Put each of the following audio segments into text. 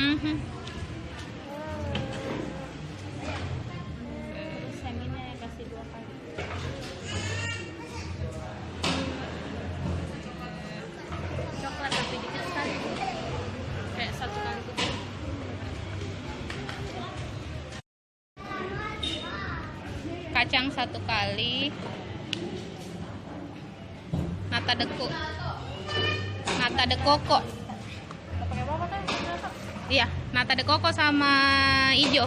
Mhm. Seminnya kasih 2 kali. Coklat tapi dikit sekali. Kayak 1 kali gitu. Kacang 1 kali. Nata de coco. Pakai apa kan? Iya, nata de coco sama hijau.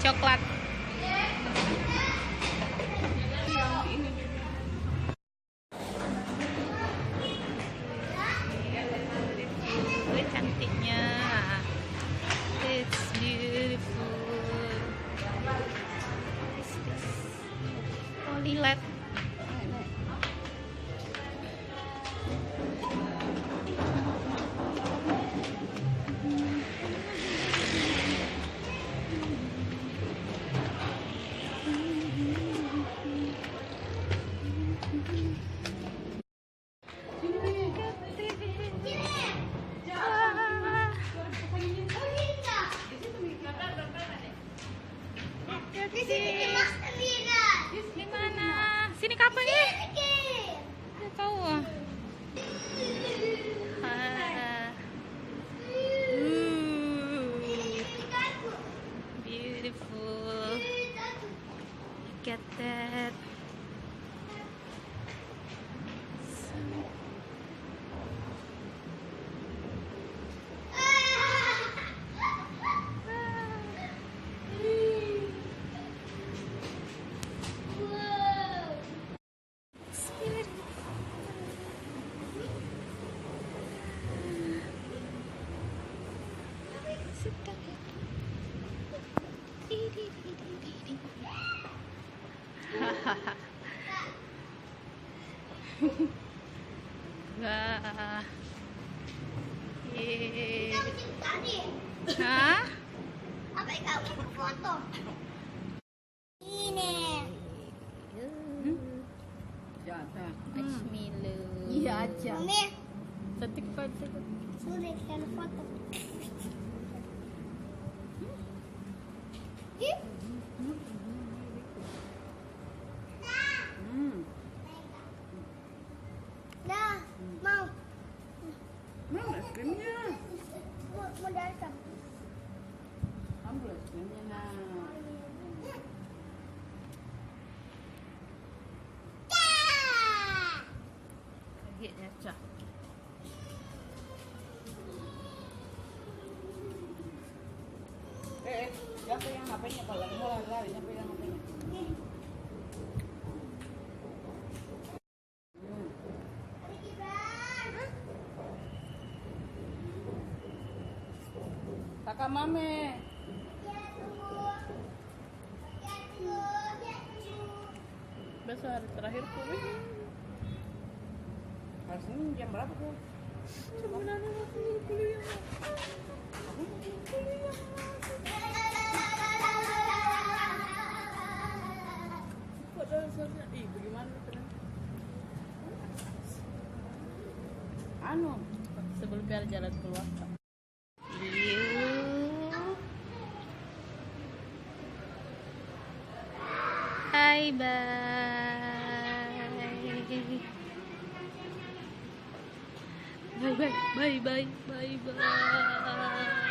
Coklat. Wih, cantiknya. It's beautiful. What's this? Oh, lilat. Di mana? Sini kapan ya? Nggak tahu. Beautiful. Look at that. Wah. Hah? Apa yang kamu foto? Ini. Iya aja. Mami, Cantik banget. sudah kita foto. Ih, dah, mau. Mana es krimnya? Mau datang. Ambil es krimnya nah. Kagetnya cah. Siapa yang HP-nya kalau lagi mau lari siapa yang HP-nya? Kakak mame. Besok hari terakhir tuh. Hari Senin jam berapa tuh? Sebenarnya aku kuliah. Padahal soalnya, bagaimana keren. Anu, Sebelum biar jalan keluar. Bye bye. Bye bye bye bye bye bye.